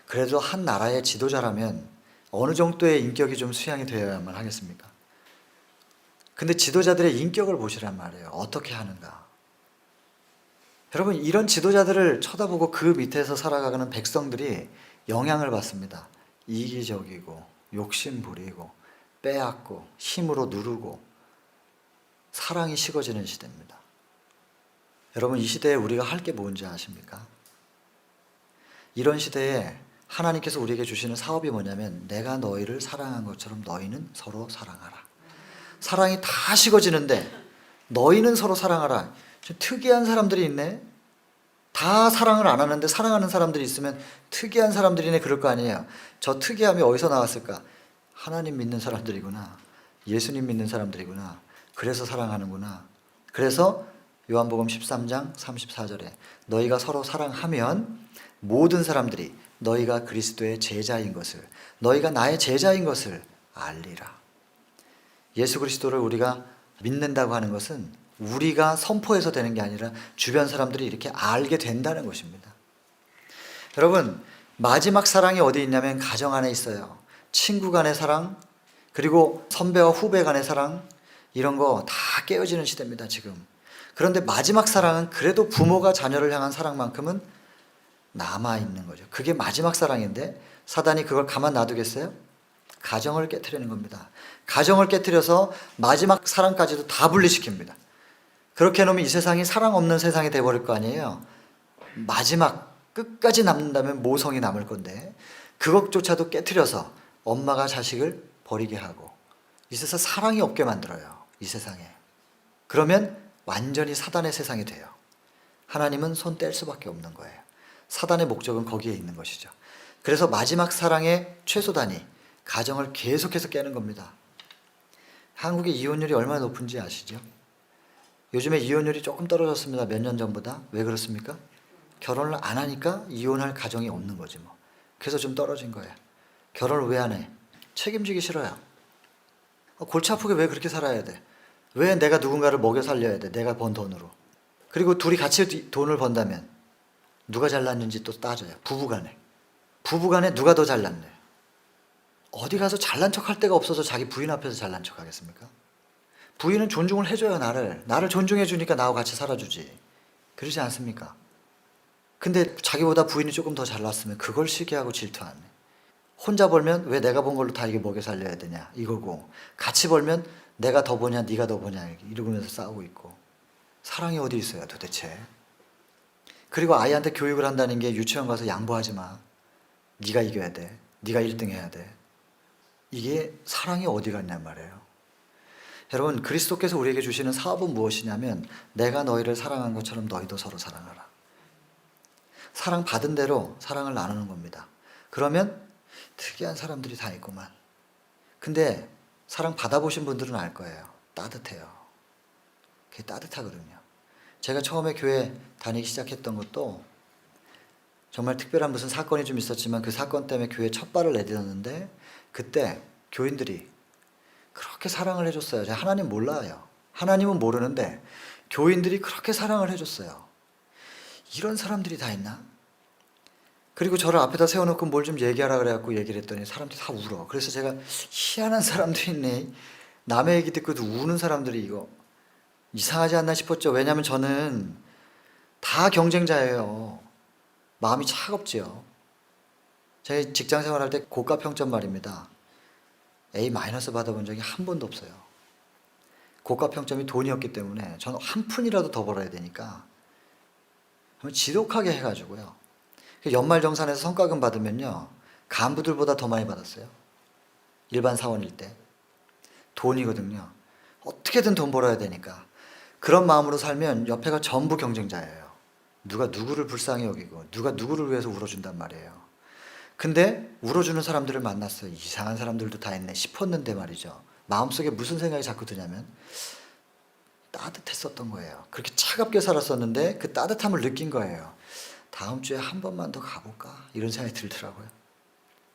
그래도 한 나라의 지도자라면 어느 정도의 인격이 좀 수양이 되어야만 하겠습니까? 근데 지도자들의 인격을 보시란 말이에요. 어떻게 하는가? 여러분, 이런 지도자들을 쳐다보고 그 밑에서 살아가는 백성들이 영향을 받습니다. 이기적이고 욕심 부리고 빼앗고 힘으로 누르고 사랑이 식어지는 시대입니다. 여러분, 이 시대에 우리가 할 게 뭔지 아십니까? 이런 시대에 하나님께서 우리에게 주시는 사업이 뭐냐면 내가 너희를 사랑한 것처럼 너희는 서로 사랑하라. 사랑이 다 식어지는데 너희는 서로 사랑하라. 좀 특이한 사람들이 있네. 다 사랑을 안 하는데 사랑하는 사람들이 있으면 특이한 사람들이네 그럴 거 아니에요. 저 특이함이 어디서 나왔을까? 하나님 믿는 사람들이구나. 예수님 믿는 사람들이구나. 그래서 사랑하는구나. 그래서 요한복음 13장 34절에 너희가 서로 사랑하면 모든 사람들이 너희가 그리스도의 제자인 것을, 너희가 나의 제자인 것을 알리라. 예수 그리스도를 우리가 믿는다고 하는 것은 우리가 선포해서 되는 게 아니라 주변 사람들이 이렇게 알게 된다는 것입니다. 여러분, 마지막 사랑이 어디 있냐면 가정 안에 있어요. 친구 간의 사랑, 그리고 선배와 후배 간의 사랑, 이런 거 다 깨어지는 시대입니다, 지금. 그런데 마지막 사랑은 그래도 부모가 자녀를 향한 사랑만큼은 남아있는 거죠. 그게 마지막 사랑인데 사단이 그걸 가만 놔두겠어요? 가정을 깨트리는 겁니다. 가정을 깨트려서 마지막 사랑까지도 다 분리시킵니다. 그렇게 해놓으면 이 세상이 사랑 없는 세상이 돼버릴 거 아니에요. 마지막 끝까지 남는다면 모성이 남을 건데 그것조차도 깨트려서 엄마가 자식을 버리게 하고 이 세상 사랑이 없게 만들어요. 이 세상에. 그러면 완전히 사단의 세상이 돼요. 하나님은 손 뗄 수밖에 없는 거예요. 사단의 목적은 거기에 있는 것이죠. 그래서 마지막 사랑의 최소단이 가정을 계속해서 깨는 겁니다. 한국의 이혼율이 얼마나 높은지 아시죠? 요즘에 이혼율이 조금 떨어졌습니다. 몇 년 전보다. 왜 그렇습니까? 결혼을 안 하니까 이혼할 가정이 없는 거지 뭐. 그래서 좀 떨어진 거예요. 결혼을 왜 안 해? 책임지기 싫어요. 골치 아프게 왜 그렇게 살아야 돼? 왜 내가 누군가를 먹여 살려야 돼? 내가 번 돈으로. 그리고 둘이 같이 돈을 번다면 누가 잘났는지 또 따져요. 부부간에. 부부간에 누가 더 잘났네. 어디 가서 잘난 척할 데가 없어서 자기 부인 앞에서 잘난 척 하겠습니까? 부인은 존중을 해줘요. 나를 존중해 주니까 나하고 같이 살아주지. 그러지 않습니까? 근데 자기보다 부인이 조금 더 잘났으면 그걸 시기하고 질투하네. 혼자 벌면 왜 내가 번 걸로 다 이게 먹여 살려야 되냐 이거고, 같이 벌면 내가 더 보냐 네가 더 보냐 이러면서 싸우고 있고 사랑이 어디 있어요 도대체. 그리고 아이한테 교육을 한다는 게 유치원 가서 양보하지 마. 네가 이겨야 돼. 네가 1등 해야 돼. 이게 사랑이 어디 갔냔 말이에요. 여러분 그리스도께서 우리에게 주시는 사업은 무엇이냐면 내가 너희를 사랑한 것처럼 너희도 서로 사랑하라. 사랑 받은 대로 사랑을 나누는 겁니다. 그러면 특이한 사람들이 다 있구만. 근데 사랑 받아보신 분들은 알 거예요. 따뜻해요. 그게 따뜻하거든요. 제가 처음에 교회 다니기 시작했던 것도 정말 특별한 무슨 사건이 좀 있었지만 그 사건 때문에 교회 첫 발을 내딛었는데 그때 교인들이 그렇게 사랑을 해줬어요. 제가 하나님 몰라요. 하나님은 모르는데 교인들이 그렇게 사랑을 해줬어요. 이런 사람들이 다 있나? 그리고 저를 앞에다 세워놓고 뭘 좀 얘기하라 그래갖고 얘기를 했더니 사람들이 다 울어. 그래서 제가 희한한 사람들이 있네. 남의 얘기 듣고도 우는 사람들이 이거 이상하지 않나 싶었죠. 왜냐하면 저는 다 경쟁자예요. 마음이 차갑지요. 제가 직장 생활할 때 고가 평점 말입니다. A- 받아본 적이 한 번도 없어요. 고가 평점이 돈이었기 때문에 저는 한 푼이라도 더 벌어야 되니까 지독하게 해가지고요. 연말정산에서 성과금 받으면요 간부들보다 더 많이 받았어요. 일반 사원일 때. 돈이거든요. 어떻게든 돈 벌어야 되니까. 그런 마음으로 살면 옆에가 전부 경쟁자예요. 누가 누구를 불쌍히 여기고 누가 누구를 위해서 울어준단 말이에요. 근데 울어주는 사람들을 만났어요. 이상한 사람들도 다 있네 싶었는데 말이죠. 마음속에 무슨 생각이 자꾸 드냐면 따뜻했었던 거예요. 그렇게 차갑게 살았었는데 그 따뜻함을 느낀 거예요. 다음 주에 한 번만 더 가볼까? 이런 생각이 들더라고요.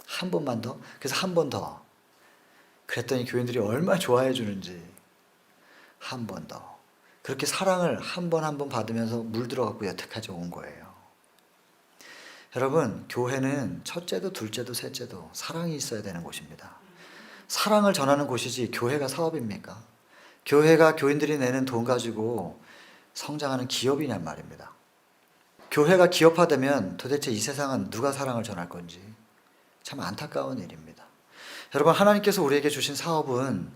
한 번만 더? 그래서 한 번 더. 그랬더니 교인들이 얼마나 좋아해 주는지. 한 번 더. 그렇게 사랑을 한 번 한 번 받으면서 물들어갖고 여태까지 온 거예요. 여러분, 교회는 첫째도 둘째도 셋째도 사랑이 있어야 되는 곳입니다. 사랑을 전하는 곳이지 교회가 사업입니까? 교회가 교인들이 내는 돈 가지고 성장하는 기업이냔 말입니다. 교회가 기업화되면 도대체 이 세상은 누가 사랑을 전할 건지 참 안타까운 일입니다. 여러분 하나님께서 우리에게 주신 사업은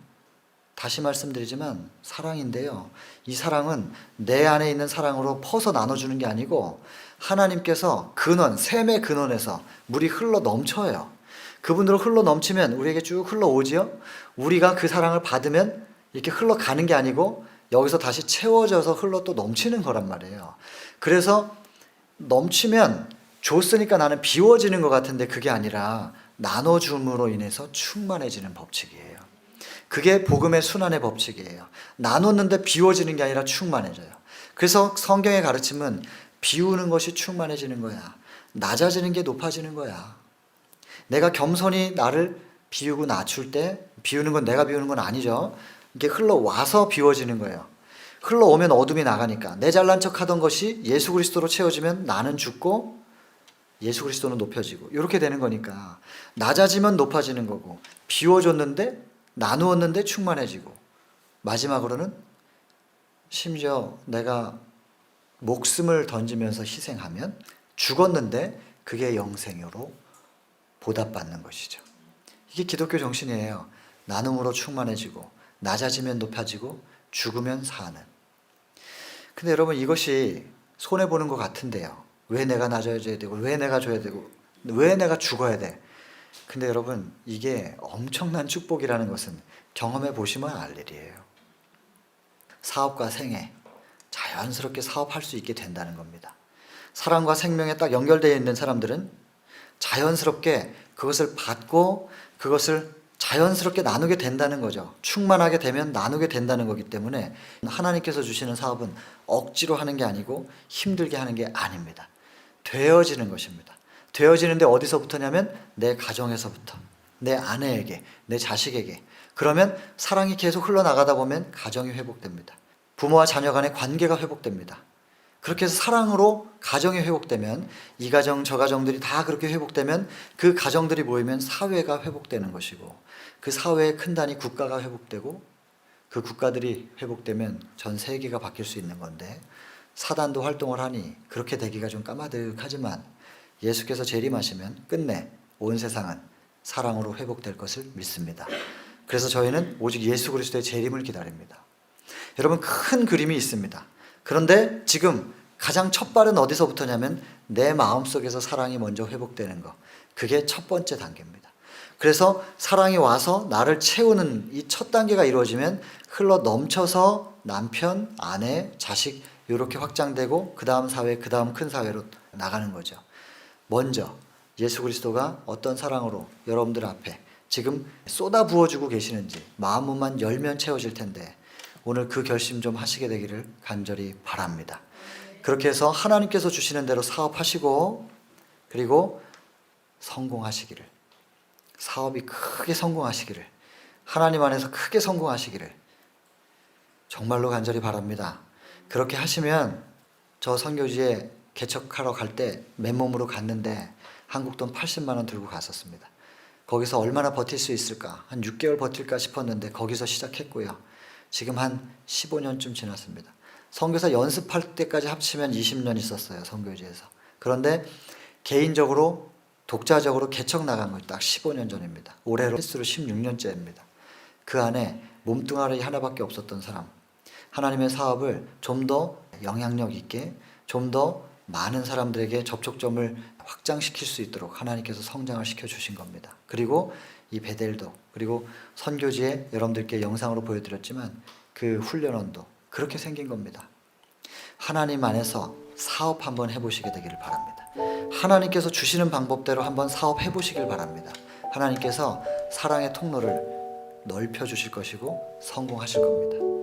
다시 말씀드리지만 사랑인데요. 이 사랑은 내 안에 있는 사랑으로 퍼서 나눠주는 게 아니고 하나님께서 근원, 샘의 근원에서 물이 흘러 넘쳐요. 그분들로 흘러 넘치면 우리에게 쭉 흘러오지요. 우리가 그 사랑을 받으면 이렇게 흘러가는 게 아니고 여기서 다시 채워져서 흘러 또 넘치는 거란 말이에요. 그래서 넘치면 줬으니까 나는 비워지는 것 같은데 그게 아니라 나눠줌으로 인해서 충만해지는 법칙이에요. 그게 복음의 순환의 법칙이에요. 나눴는데 비워지는 게 아니라 충만해져요. 그래서 성경의 가르침은 비우는 것이 충만해지는 거야. 낮아지는 게 높아지는 거야. 내가 겸손히 나를 비우고 낮출 때 비우는 건 내가 비우는 건 아니죠. 이게 흘러와서 비워지는 거예요. 흘러오면 어둠이 나가니까 내 잘난 척 하던 것이 예수 그리스도로 채워지면 나는 죽고 예수 그리스도는 높여지고 이렇게 되는 거니까 낮아지면 높아지는 거고 비워줬는데 나누었는데 충만해지고 마지막으로는 심지어 내가 목숨을 던지면서 희생하면 죽었는데 그게 영생으로 보답받는 것이죠. 이게 기독교 정신이에요. 나눔으로 충만해지고 낮아지면 높아지고 죽으면 사는. 근데 여러분 이것이 손해보는 것 같은데요. 왜 내가 낮아져야 되고 왜 내가 줘야 되고 왜 내가 죽어야 돼. 근데 여러분 이게 엄청난 축복이라는 것은 경험해 보시면 알 일이에요. 사업과 생애 자연스럽게 사업할 수 있게 된다는 겁니다. 사랑과 생명에 딱 연결되어 있는 사람들은 자연스럽게 그것을 받고 그것을 자연스럽게 나누게 된다는 거죠. 충만하게 되면 나누게 된다는 거기 때문에 하나님께서 주시는 사업은 억지로 하는 게 아니고 힘들게 하는 게 아닙니다. 되어지는 것입니다. 되어지는데 어디서부터냐면 내 가정에서부터, 내 아내에게, 내 자식에게. 그러면 사랑이 계속 흘러나가다 보면 가정이 회복됩니다. 부모와 자녀 간의 관계가 회복됩니다. 그렇게 해서 사랑으로 가정이 회복되면 이 가정 저 가정들이 다 그렇게 회복되면 그 가정들이 모이면 사회가 회복되는 것이고 그 사회의 큰 단위 국가가 회복되고 그 국가들이 회복되면 전 세계가 바뀔 수 있는 건데 사단도 활동을 하니 그렇게 되기가 좀 까마득하지만 예수께서 재림하시면 끝내 온 세상은 사랑으로 회복될 것을 믿습니다. 그래서 저희는 오직 예수 그리스도의 재림을 기다립니다. 여러분, 큰 그림이 있습니다. 그런데 지금 가장 첫 발은 어디서부터냐면 내 마음속에서 사랑이 먼저 회복되는 것. 그게 첫 번째 단계입니다. 그래서 사랑이 와서 나를 채우는 이 첫 단계가 이루어지면 흘러 넘쳐서 남편, 아내, 자식 이렇게 확장되고 그 다음 사회, 그 다음 큰 사회로 나가는 거죠. 먼저 예수 그리스도가 어떤 사랑으로 여러분들 앞에 지금 쏟아 부어주고 계시는지 마음만 열면 채워질 텐데 오늘 그 결심 좀 하시게 되기를 간절히 바랍니다. 그렇게 해서 하나님께서 주시는 대로 사업하시고 그리고 성공하시기를, 사업이 크게 성공하시기를, 하나님 안에서 크게 성공하시기를 정말로 간절히 바랍니다. 그렇게 하시면 저 선교지에 개척하러 갈 때 맨몸으로 갔는데 한국 돈 80만 원 들고 갔었습니다. 거기서 얼마나 버틸 수 있을까? 한 6개월 버틸까 싶었는데 거기서 시작했고요. 지금 한 15년쯤 지났습니다. 선교사 연습할 때까지 합치면 20년 있었어요, 선교지에서. 그런데 개인적으로 독자적으로 개척 나간 건 딱 15년 전입니다. 올해로 횟수로 16년째입니다. 그 안에 몸뚱아리 하나밖에 없었던 사람, 하나님의 사업을 좀 더 영향력 있게, 좀 더 많은 사람들에게 접촉점을 확장시킬 수 있도록 하나님께서 성장을 시켜주신 겁니다. 그리고 이 베델도, 그리고 선교지에 여러분들께 영상으로 보여드렸지만 그 훈련원도 그렇게 생긴 겁니다. 하나님 안에서 사업 한번 해보시게 되기를 바랍니다. 하나님께서 주시는 방법대로 한번 사업해 보시길 바랍니다. 하나님께서 사랑의 통로를 넓혀 주실 것이고 성공하실 겁니다.